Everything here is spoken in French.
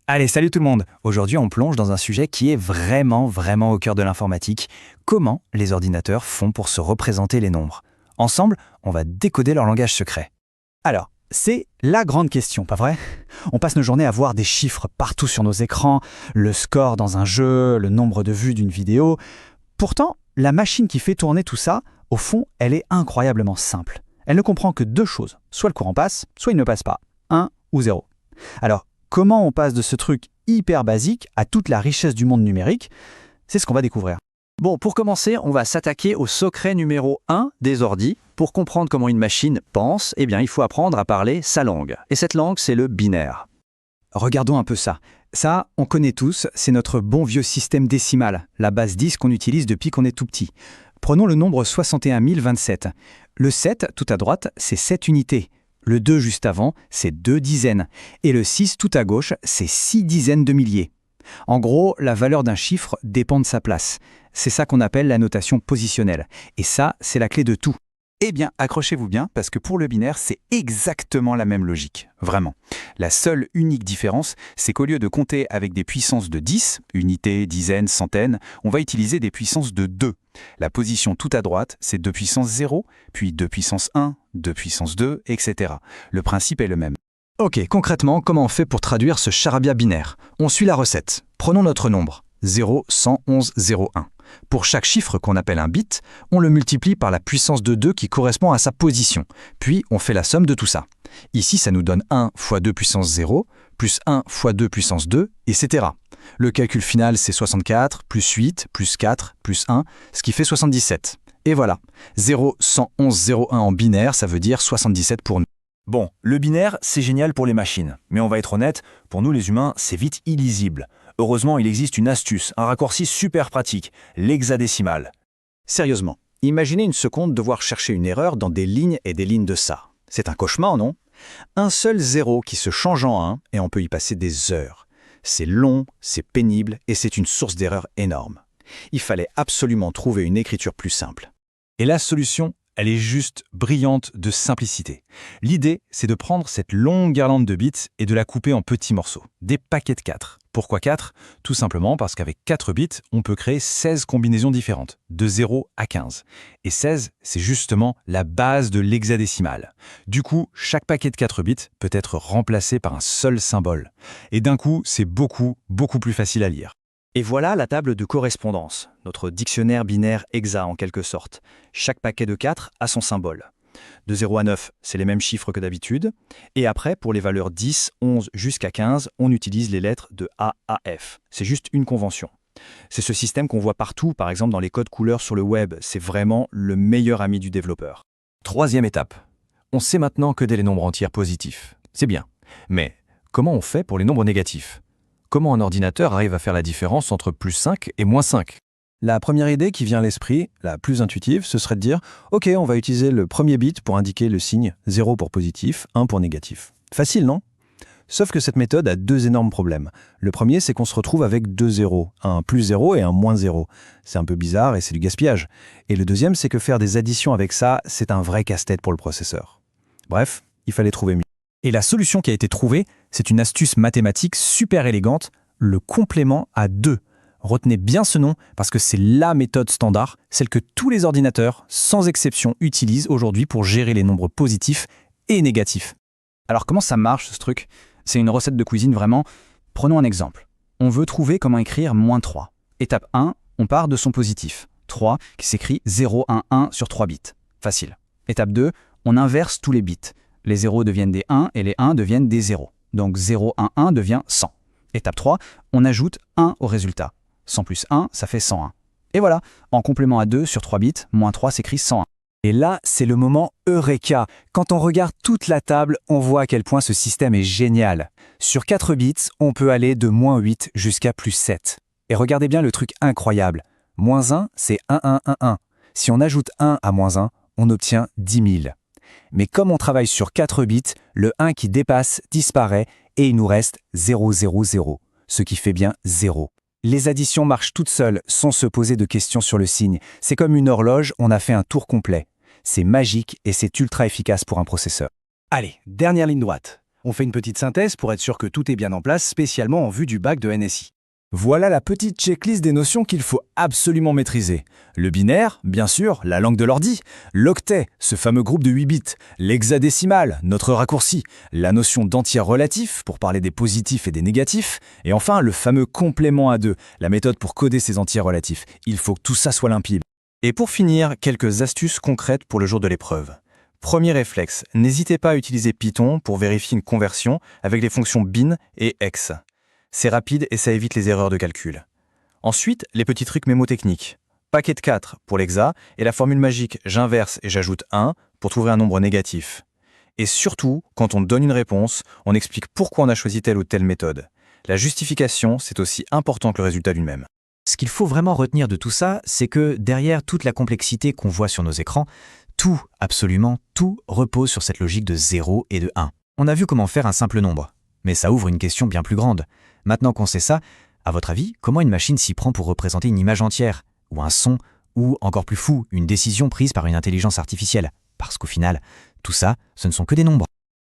Allez, salut tout le monde. Aujourd'hui, on plonge dans un sujet qui est vraiment au cœur de l'informatique. Comment les ordinateurs font pour se représenter les nombres? Ensemble, on va décoder leur langage secret. Alors, c'est la grande question, pas vrai? On passe nos journées à voir des chiffres partout sur nos écrans, le score dans un jeu, le nombre de vues d'une vidéo. Pourtant, la machine qui fait tourner tout ça, au fond, elle est incroyablement simple. Elle ne comprend que deux choses. Soit le courant passe, soit il ne passe pas. 1 ou 0. Alors, comment on passe de ce truc hyper basique à toute la richesse du monde numérique? C'est ce qu'on va découvrir. Bon, pour commencer, on va s'attaquer au secret numéro 1 des ordis. Pour comprendre comment une machine pense, il faut apprendre à parler sa langue. Et cette langue, c'est le binaire. Regardons un peu ça. Ça, on connaît tous, c'est notre bon vieux système décimal, la base 10 qu'on utilise depuis qu'on est tout petit. Prenons le nombre 61 027. Le 7, tout à droite, c'est 7 unités. Le 2 juste avant, c'est 2 dizaines. Et le 6 tout à gauche, c'est 6 dizaines de milliers. En gros, la valeur d'un chiffre dépend de sa place. C'est ça qu'on appelle la notation positionnelle. Et ça, c'est la clé de tout. Eh bien, accrochez-vous bien, parce que pour le binaire, c'est exactement la même logique. Vraiment. La seule unique différence, c'est qu'au lieu de compter avec des puissances de 10, unités, dizaines, centaines, on va utiliser des puissances de 2. La position tout à droite, c'est 2 puissance 0, puis 2 puissance 1, 2 puissance 2, etc. Le principe est le même. Ok, concrètement, comment on fait pour traduire ce charabia binaire? On suit la recette. Prenons notre nombre, 0, 111, 01. Pour chaque chiffre qu'on appelle un bit, on le multiplie par la puissance de 2 qui correspond à sa position. Puis, on fait la somme de tout ça. Ici, ça nous donne 1 fois 2 puissance 0, plus 1 fois 2 puissance 2, etc. Le calcul final, c'est 64, plus 8, plus 4, plus 1, ce qui fait 77. Et voilà, 0, 111, 01 en binaire, ça veut dire 77 pour nous. Bon, le binaire, c'est génial pour les machines. Mais on va être honnête, pour nous les humains, c'est vite illisible. Heureusement, il existe une astuce, un raccourci super pratique, l'hexadécimal. Sérieusement, imaginez une seconde devoir chercher une erreur dans des lignes et des lignes de ça. C'est un cauchemar, non? Un seul zéro qui se change en 1 et on peut y passer des heures. C'est long, c'est pénible et c'est une source d'erreur énorme. Il fallait absolument trouver une écriture plus simple. Et la solution, elle est juste brillante de simplicité. L'idée, c'est de prendre cette longue guirlande de bits et de la couper en petits morceaux, des paquets de 4. Pourquoi 4? Tout simplement parce qu'avec 4 bits, on peut créer 16 combinaisons différentes, de 0 à 15. Et 16, c'est justement la base de l'hexadécimal. Du coup, chaque paquet de 4 bits peut être remplacé par un seul symbole. Et d'un coup, c'est beaucoup plus facile à lire. Et voilà la table de correspondance, notre dictionnaire binaire hexa en quelque sorte. Chaque paquet de 4 a son symbole. De 0 à 9, c'est les mêmes chiffres que d'habitude. Et après, pour les valeurs 10, 11 jusqu'à 15, on utilise les lettres de A à F. C'est juste une convention. C'est ce système qu'on voit partout, par exemple dans les codes couleurs sur le web. C'est vraiment le meilleur ami du développeur. Troisième étape. On sait maintenant coder les nombres entiers positifs. C'est bien. Mais comment on fait pour les nombres négatifs? Comment un ordinateur arrive à faire la différence entre plus 5 et moins 5? La première idée qui vient à l'esprit, la plus intuitive, ce serait de dire « Ok, on va utiliser le premier bit pour indiquer le signe 0 pour positif, 1 pour négatif. » Facile, non? Sauf que cette méthode a deux énormes problèmes. Le premier, c'est qu'on se retrouve avec deux zéros, un plus 0 et un moins 0. C'est un peu bizarre et c'est du gaspillage. Et le deuxième, c'est que faire des additions avec ça, c'est un vrai casse-tête pour le processeur. Bref, il fallait trouver mieux. Et la solution qui a été trouvée, c'est une astuce mathématique super élégante, le complément à 2. Retenez bien ce nom parce que c'est la méthode standard, celle que tous les ordinateurs, sans exception, utilisent aujourd'hui pour gérer les nombres positifs et négatifs. Alors comment ça marche ce truc? C'est une recette de cuisine vraiment. Prenons un exemple. On veut trouver comment écrire moins 3. Étape 1, on part de son positif. 3 qui s'écrit 0, 1, 1 sur 3 bits. Facile. Étape 2, on inverse tous les bits. Les 0 deviennent des 1 et les 1 deviennent des 0. Donc 0, 1, 1 devient 100. Étape 3, on ajoute 1 au résultat. 100 plus 1, ça fait 101. Et voilà, en complément à 2 sur 3 bits, moins 3 s'écrit 101. Et là, c'est le moment Eureka. Quand on regarde toute la table, on voit à quel point ce système est génial. Sur 4 bits, on peut aller de moins 8 jusqu'à plus 7. Et regardez bien le truc incroyable. Moins 1, c'est 1, 1, 1, 1. Si on ajoute 1 à moins 1, on obtient 10 000. Mais comme on travaille sur 4 bits, le 1 qui dépasse disparaît et il nous reste 0, 0, 0, ce qui fait bien 0. Les additions marchent toutes seules sans se poser de questions sur le signe. C'est comme une horloge, on a fait un tour complet. C'est magique et c'est ultra efficace pour un processeur. Allez, dernière ligne droite. On fait une petite synthèse pour être sûr que tout est bien en place, spécialement en vue du bac de NSI. Voilà la petite checklist des notions qu'il faut absolument maîtriser. Le binaire, bien sûr, la langue de l'ordi, l'octet, ce fameux groupe de 8 bits, l'hexadécimal, notre raccourci, la notion d'entier relatif pour parler des positifs et des négatifs, et enfin le fameux complément à 2, la méthode pour coder ces entiers relatifs. Il faut que tout ça soit limpide. Et pour finir, quelques astuces concrètes pour le jour de l'épreuve. Premier réflexe, n'hésitez pas à utiliser Python pour vérifier une conversion avec les fonctions bin et hex. C'est rapide et ça évite les erreurs de calcul. Ensuite, les petits trucs mémotechniques. Paquet de 4 pour l'hexa et la formule magique j'inverse et j'ajoute 1 pour trouver un nombre négatif. Et surtout, quand on donne une réponse, on explique pourquoi on a choisi telle ou telle méthode. La justification, c'est aussi important que le résultat lui-même. Ce qu'il faut vraiment retenir de tout ça, c'est que derrière toute la complexité qu'on voit sur nos écrans, tout, absolument tout, repose sur cette logique de 0 et de 1. On a vu comment faire un simple nombre, mais ça ouvre une question bien plus grande. Maintenant qu'on sait ça, à votre avis, comment une machine s'y prend pour représenter une image entière, ou un son, ou encore plus fou, une décision prise par une intelligence artificielle? Parce qu'au final, tout ça, ce ne sont que des nombres.